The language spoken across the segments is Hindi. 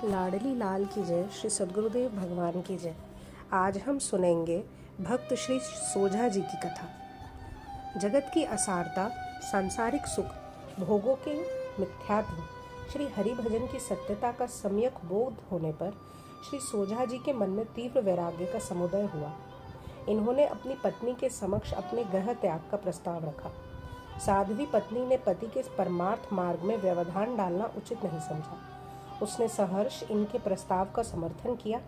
लाडली लाल की जय, श्री सद्गुरुदेव भगवान की जय। आज हम सुनेंगे भक्त श्री सोझा जी की कथा। जगत की असारता, सांसारिक सुख, भोगों के मिथ्यात्व, श्री हरि भजन की सत्यता का सम्यक बोध होने पर श्री सोझा जी के मन में तीव्र वैराग्य का समुदय हुआ। इन्होंने अपनी पत्नी के समक्ष अपने गृह त्याग का प्रस्ताव रखा। साध्वी पत्नी ने पति के परमार्थ मार्ग में व्यवधान डालना उचित नहीं समझा। उसने सहर्ष इनके प्रस्ताव का समर्थन किया,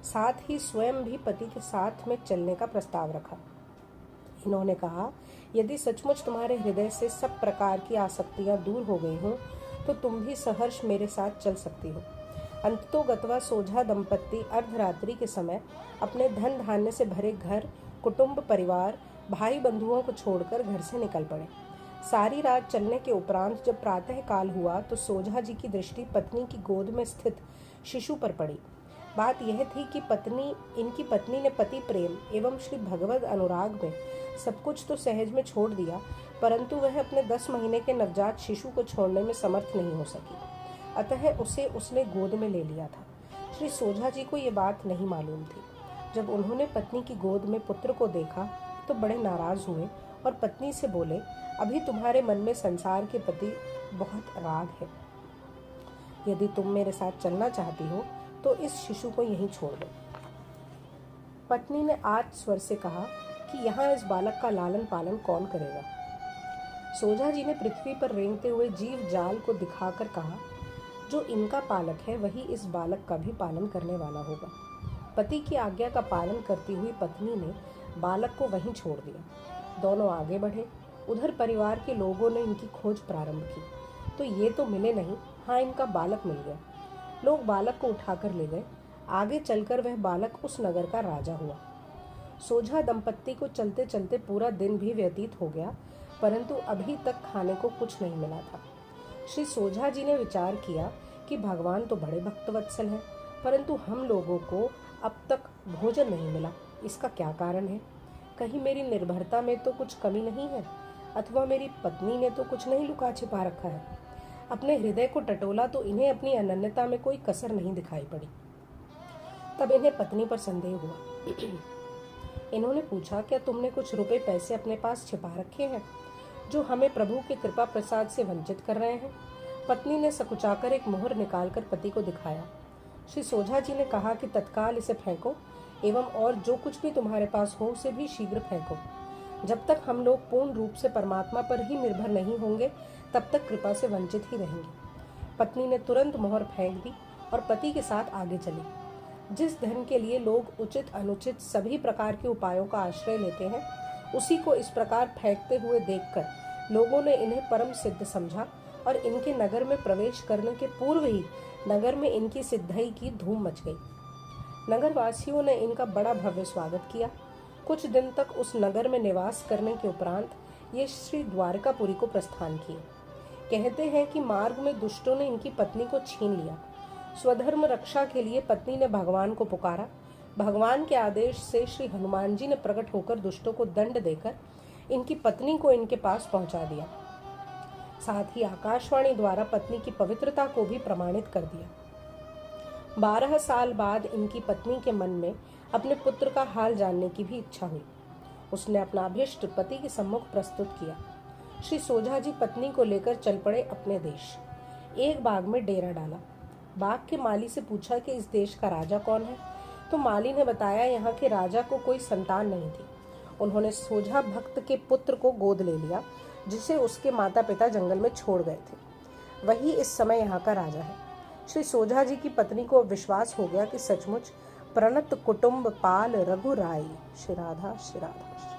साथ ही स्वयं भी पति के साथ में चलने का प्रस्ताव रखा। इन्होंने कहा, यदि सचमुच तुम्हारे हृदय से सब प्रकार की आसक्तियां दूर हो गई हों तो तुम भी सहर्ष मेरे साथ चल सकती हो। अंततोगत्वा सोझा दंपत्ति अर्धरात्रि के समय अपने धन धान्य से भरे घर, कुटुंब, परिवार, भाई बंधुओं को छोड़कर घर से निकल पड़े। सारी रात चलने के उपरांत जब प्रातः काल हुआ तो सोझा जी की दृष्टि पत्नी की गोद में स्थित शिशु पर पड़ी। बात यह थी कि इनकी पत्नी ने पति प्रेम एवं श्री भगवद अनुराग में सब कुछ तो सहज में छोड़ दिया, परंतु वह अपने 10 महीने के नवजात शिशु को छोड़ने में समर्थ नहीं हो सकी। अतः उसे उसने गोद में ले लिया था। श्री सोझा जी को ये बात नहीं मालूम थी। जब उन्होंने पत्नी की गोद में पुत्र को देखा तो बड़े नाराज हुए और पत्नी से बोले, अभी तुम्हारे मन में संसार के प्रति बहुत राग है। यदि तुम मेरे साथ चलना चाहती हो तो इस शिशु को यहीं छोड़ दो। पत्नी ने आर्त स्वर से कहा कि यहाँ इस बालक का लालन पालन कौन करेगा। सोझा जी ने पृथ्वी पर रेंगते हुए जीव जाल को दिखाकर कहा, जो इनका पालक है वही इस बालक का भी पालन करने वाला होगा। पति की आज्ञा का पालन करती हुई पत्नी ने बालक को वहीं छोड़ दिया। दोनों आगे बढ़े। उधर परिवार के लोगों ने इनकी खोज प्रारंभ की तो ये तो मिले नहीं, हाँ इनका बालक मिल गया। लोग बालक को उठाकर ले गए। आगे चलकर वह बालक उस नगर का राजा हुआ। सोझा दंपत्ति को चलते चलते पूरा दिन भी व्यतीत हो गया, परंतु अभी तक खाने को कुछ नहीं मिला था। श्री सोझा जी ने विचार किया कि भगवान तो बड़े भक्तवत्सल हैं, परंतु हम लोगों को अब तक भोजन नहीं मिला। इसका क्या कारण है? कहीं मेरी निर्भरता में तो कुछ कमी नहीं है, अथवा मेरी पत्नी ने तो कुछ नहीं लुका छिपा रखा है। अपने हृदय को टटोला तो इन्हें अपनी अनन्यता में कोई कसर नहीं दिखाई पड़ी। तब इन्हें पत्नी पर संदेह हुआ। इन्होंने पूछा, क्या तुमने कुछ रुपए पैसे अपने पास छिपा रखे हैं जो हमें प्रभु के कृपा प्रसाद से वंचित कर रहे हैं? पत्नी ने सकुचाकर एक मोहर निकालकर पति को दिखाया। श्री सोझा जी ने कहा कि तत्काल इसे फेंको एवं और जो कुछ भी तुम्हारे पास हो उसे भी शीघ्र फेंको। जब तक हम लोग पूर्ण रूप से परमात्मा पर ही निर्भर नहीं होंगे तब तक कृपा से वंचित ही रहेंगे। पत्नी ने तुरंत मोहर फेंक दी और पति के साथ आगे चली। जिस धन के लिए लोग उचित अनुचित सभी प्रकार के उपायों का आश्रय लेते हैं, उसी को इस प्रकार फेंकते हुए देखकर लोगों ने इन्हें परम सिद्ध समझा और इनके नगर में प्रवेश करने के पूर्व ही नगर में इनकी सिद्धि की धूम मच गई। नगरवासियों ने इनका बड़ा भव्य स्वागत किया। कुछ दिन तक उस नगर में निवास करने के उपरांत ये श्री द्वारकापुरी को प्रस्थान किए। कहते हैं कि मार्ग में दुष्टों ने इनकी पत्नी को छीन लिया। स्वधर्म रक्षा के लिए पत्नी ने भगवान को पुकारा। भगवान के आदेश से श्री हनुमान जी ने प्रकट होकर दुष्टों को दंड देकर इनकी पत्नी को इनके पास पहुंचा दिया। साथ ही आकाशवाणी द्वारा पत्नी की पवित्रता को भी प्रमाणित कर दिया। 12 साल बाद इनकी पत्नी के मन में अपने पुत्र का हाल जानने की भी इच्छा हुई। उसने अपना अभीष्ट पति के सम्मुख प्रस्तुत किया। श्री सोझा जी पत्नी को लेकर चल पड़े अपने देश। एक बाग में डेरा डाला। बाग के माली से पूछा कि इस देश का राजा कौन है, तो माली ने बताया यहाँ के राजा को कोई संतान नहीं थी। उन्होंने सोझा भक्त के पुत्र को गोद ले लिया, जिसे उसके माता पिता जंगल में छोड़ गए थे। वही इस समय यहाँ का राजा है। श्री सोझा जी की पत्नी को विश्वास हो गया कि सचमुच प्रणत कुटुंब पाल रघुराई। श्री राधा श्री राधा।